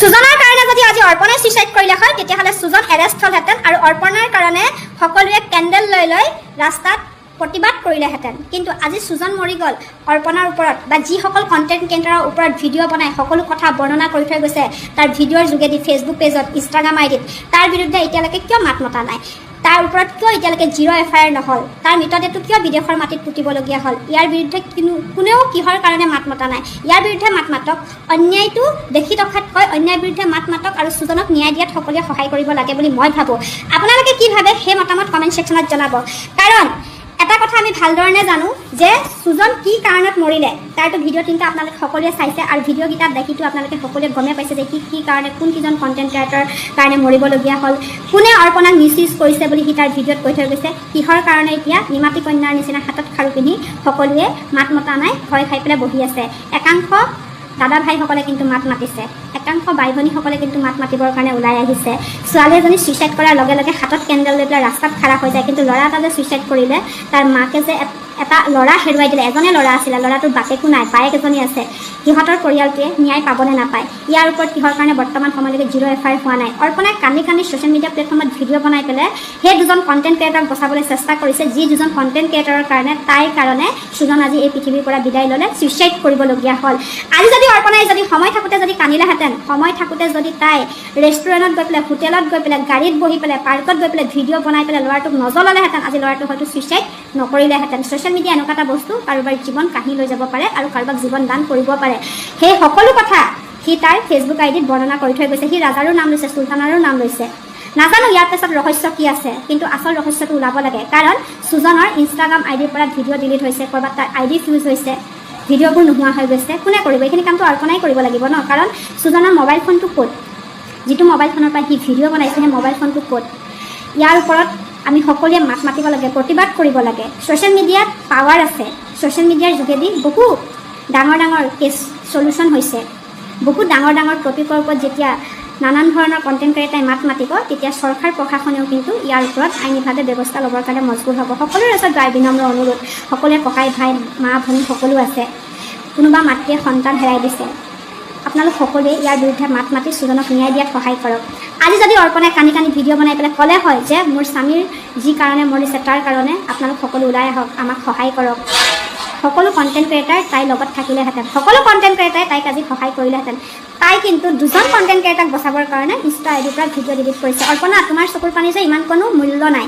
সুজনৰ কাৰণে যদি আজি অৰ্পণাই সুইচাইড কৰিলে হয় তেতিয়াহ'লে সুজন এৰেষ্ট হ'লহেঁতেন আৰু অৰ্পণাৰ কাৰণে সকলোৱে কেণ্ডেল লৈ লৈ ৰাস্তাত প্ৰতিবাদ কৰিলেহেঁতেন। কিন্তু আজি সুজন মৰি গ'ল অৰ্পণাৰ ওপৰত বা যিসকল কণ্টেণ্ট ক্ৰিয়েটৰৰ ওপৰত ভিডিঅ' বনাই সকলো কথা বৰ্ণনা কৰি থৈ গৈছে তাৰ ভিডিঅ'ৰ যোগেদি ফেচবুক পেজত ইনষ্টাগ্ৰাম আইডিত তাৰ বিৰুদ্ধে এতিয়ালৈকে কিয় মাত মতা নাই, তাৰ ওপৰত কিয় এতিয়ালৈকে 0 FIR নহ'ল, তাৰ মৃতদেহটো কিয় বিদেশৰ মাটিত পুতিবলগীয়া হ'ল, ইয়াৰ বিৰুদ্ধে কোনেও কিহৰ কাৰণে মাত মতা নাই। ইয়াৰ বিৰুদ্ধে মাত মাতক, অন্যায়টো দেখি থকাতকৈ অন্যায়ৰ বিৰুদ্ধে মাত মাতক আৰু সুজনক ন্যায় দিয়াত সকলোৱে সহায় কৰিব লাগে বুলি মই ভাবোঁ। আপোনালোকে কি ভাবে সেই মতামত কমেণ্ট ছেকশ্যনত জনাব। কাৰণ এটা কথা আমি ভালধৰণে জানো যে সুজন কি কাৰণত মৰিলে, তাৰতো ভিডিঅ' তিনিটা আপোনালোকে সকলোৱে চাইছে আৰু ভিডিঅ'কেইটাত দেখিতো আপোনালোকে সকলোৱে গমেই পাইছে যে কি কাৰণে কোনকেইজন কণ্টেণ্ট ক্ৰিয়েটৰ কাৰণে মৰিবলগীয়া হ'ল, কোনে অৰ্পণাক মিছইউজ কৰিছে বুলি সি তাৰ ভিডিঅ'ত কৈ থৈ গৈছে। কিহৰ কাৰণে এতিয়া নিমাতী কন্যাৰ নিচিনা হাতত খাৰু পিন্ধি সকলোৱে মাত মতা নাই, ভয় খাই পেলাই বহি আছে। একাংশ দাদা ভাইসকলে কিন্তু মাত মাতিছে, একাংশ বাই ভনীসকলে কিন্তু মাত মাতিবৰ কাৰণে ওলাই আহিছে। ছোৱালী এজনী ছুইচাইড কৰাৰ লগে লগে হাতত কেণ্ডেল লৈ পেলাই ৰাস্তাত খাৰা হৈ যায়, কিন্তু ল'ৰা এটা যে ছুইচাইড কৰিলে তাৰ মাকে যে এটা ল'ৰা হেৰুৱাই দিলে, এজনে ল'ৰা আছিলে, ল'ৰাটোৰ বাপেকো নাই, বায়েক এজনী আছে, সিহঁতৰ পৰিয়ালটোৱে ন্যায় পাবনে নাপায়, ইয়াৰ ওপৰত কিহৰ কাৰণে বৰ্তমান সময়লৈকে 0 FIR হোৱা নাই। অৰ্পণাই কান্দি কান্দি ছ'চিয়েল মিডিয়া প্লেটফৰ্মত ভিডিঅ' বনাই পেলাই সেই দুজন কণ্টেণ্ট ক্ৰিয়েটৰক বচাবলৈ চেষ্টা কৰিছে, যি দুজন কণ্টেণ্ট ক্ৰিয়েটৰৰ কাৰণে তাইৰ কাৰণে সুজন আজি এই পৃথিৱীৰ পৰা বিদায় ল'লে, ছুইচাইড কৰিবলগীয়া হ'ল। আজি যদি অৰ্পণাই যদি সময় থাকোঁতে যদি কান্দিলেহেঁতেন, সময় থাকোঁতে যদি তাই ৰেষ্টুৰেণ্টত গৈ পেলাই, হোটেলত গৈ পেলাই, গাড়ীত বহি পেলাই, পাৰ্কত গৈ পেলাই ভিডিঅ' বনাই পেলাই ল'ৰাটোক নজ্বলালেহেঁতেন, আজি ল'ৰাটো হয়তো ছুইচাইড নকৰিলেহেঁতেন। ছ'চিয়েল মিডিয়া এনেকুৱা এটা বস্তু কাৰোবাৰ জীৱন কাঢ়ি লৈ যাব পাৰে আৰু কাৰোবাক জীৱন দান কৰিব পাৰে। সেই সকলো কথা সি তাৰ ফেচবুক আইডিত বৰ্ণনা কৰি থৈ গৈছে। সি ৰাজাৰো নাম লৈছে, চুলতানৰো নাম লৈছে। নাজানো ইয়াৰ পাছত ৰহস্য কি আছে, কিন্তু আচল ৰহস্যটো ওলাব লাগে। কাৰণ সুজনৰ ইনষ্টাগ্ৰাম আইডিৰ পৰা ভিডিঅ' ডিলিট হৈছে, ক'ৰবাত তাৰ আইডি ফিউজ হৈছে, ভিডিঅ'বোৰ নোহোৱা হৈ গৈছে। কোনে কৰিব এইখিনি কামটো? অৰ্পণাই কৰিব লাগিব ন। কাৰণ সুজনৰ মোবাইল ফোনটো ক'ত, যিটো মোবাইল ফোনৰ পৰা সি ভিডিঅ' বনাইছে সেই মোবাইল ফোনটো ক'ত, ইয়াৰ ওপৰত আমি সকলোৱে মাত মাতিব লাগে, প্ৰতিবাদ কৰিব লাগে। ছ'চিয়েল মিডিয়াত পাৱাৰ আছে, ছ'চিয়েল মিডিয়াৰ যোগেদি বহু ডাঙৰ ডাঙৰ কেছ চলিউশ্যন হৈছে। বহুত ডাঙৰ ডাঙৰ টপিকৰ ওপৰত যেতিয়া নানান ধৰণৰ কণ্টেণ্ট ক্ৰিয়েটাৰে মাত মাতিব, তেতিয়া চৰকাৰ প্ৰশাসনেও কিন্তু ইয়াৰ ওপৰত আইনীভাৱে ব্যৱস্থা ল'বৰ কাৰণে মজবুৰ হ'ব। সকলোৰে ওচৰত বিনম্ৰ অনুৰোধ, সকলোৱে ককাই ভাই মা ভনী সকলো আছে, কোনোবা মাতৃয়ে সন্তান হেৰাই দিছে, আপোনালোক সকলোৱে ইয়াৰ বিৰুদ্ধে মাত মাতি সুজনক ন্যায় দিয়াত সহায় কৰক। আজি যদি অৰ্পণাই কান্দি কান্দি ভিডিঅ' বনাই পেলাই ক'লে হয় যে মোৰ স্বামীৰ যি কাৰণে মৰিছে তাৰ কাৰণে আপোনালোক সকলো ওলাই আহক, আমাক সহায় কৰক, সকলো কণ্টেণ্ট ক্ৰিয়েটাৰ তাইৰ লগত থাকিলেহেঁতেন, সকলো কণ্টেণ্ট ক্ৰিয়েটাৰে তাইক আজি সহায় কৰিলেহেঁতেন। তাই কিন্তু দুজন কণ্টেণ্ট ক্ৰিয়েটাৰক বচাবৰ কাৰণে ইনষ্টা আইডিৰ পৰা ভিডিঅ' ডিলিট কৰিছে। অৰ্পণা, তোমাৰ চকুৰ পানী যে ইমান কোনো মূল্য নাই,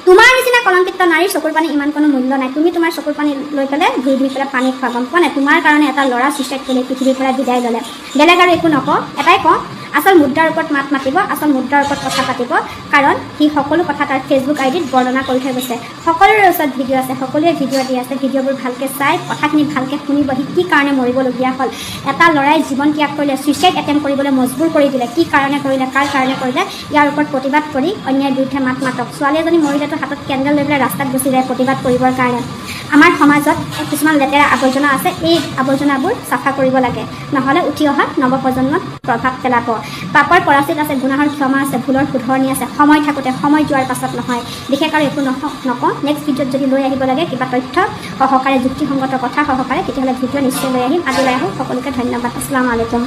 তোমাৰ নিচিনা কলংকিত নাৰীৰ চকুৰ পানী ইমান কোনো মূল্য নাই। তুমি তোমাৰ চকুৰ পানী লৈ পেলাই ধুই পেলাই পানী খোৱা, গম পোৱা নাই? তোমাৰ কাৰণে এটা ল'ৰা ছুইচাইড কৰি পৃথিৱীৰ পৰা বিদায় ল'লে। বেলেগ আৰু একো নকওঁ, এটাই কওঁ, আচল মুদ্ৰাৰ ওপৰত মাত মাতিব, আচল মুদ্ৰাৰ ওপৰত কথা পাতিব। কাৰণ সি সকলো কথা তাৰ ফেচবুক আইডিত বৰ্ণনা কৰি থৈ গৈছে। সকলোৰে ওচৰত ভিডিঅ' আছে, সকলোৱে ভিডিঅ' দি আছে, ভিডিঅ'বোৰ ভালকৈ চাই কথাখিনি ভালকৈ শুনিব। সি কি কাৰণে মৰিবলগীয়া হ'ল, এটা ল'ৰাই জীৱন ত্যাগ কৰিলে, ছুইচাইড এটেম্প কৰিবলৈ মজবুৰ কৰি দিলে, কি কাৰণে কৰিলে, কাৰ কাৰণে কৰিলে, ইয়াৰ ওপৰত প্ৰতিবাদ কৰি অন্যায়ৰ বিৰুদ্ধে মাত মাতক। ছোৱালী এজনী মৰিলেতো হাতত কেণ্ডেল লৈ পেলাই ৰাস্তাত গুচি যায় প্ৰতিবাদ কৰিবৰ কাৰণে। আমাৰ সমাজত কিছুমান লেতেৰা আৱৰ্জনা আছে, এই আৱৰ্জনাবোৰ চাফা কৰিব লাগে, নহ'লে উঠি অহা নৱপ্ৰজন্মত প্ৰভাৱ পেলাব। পাপৰ পৰাচিত আছে, গুনাহৰ ক্ষমা আছে, ভুলৰ শুধৰণি আছে, সময় থাকোঁতে, সময় যোৱাৰ পাছত নহয়। বিশেষ আৰু একো নকওঁ। নেক্সট ভিডিঅ'ত যদি লৈ আহিব লাগে কিবা তথ্য সহকাৰে, যুক্তিসংগত কথা সহকাৰে, তেতিয়াহ'লে ভিডিঅ' নিশ্চয় লৈ আহিম। আজি লৈ আহোঁ। সকলোকে ধন্যবাদ। আসসালামু আলাইকুম।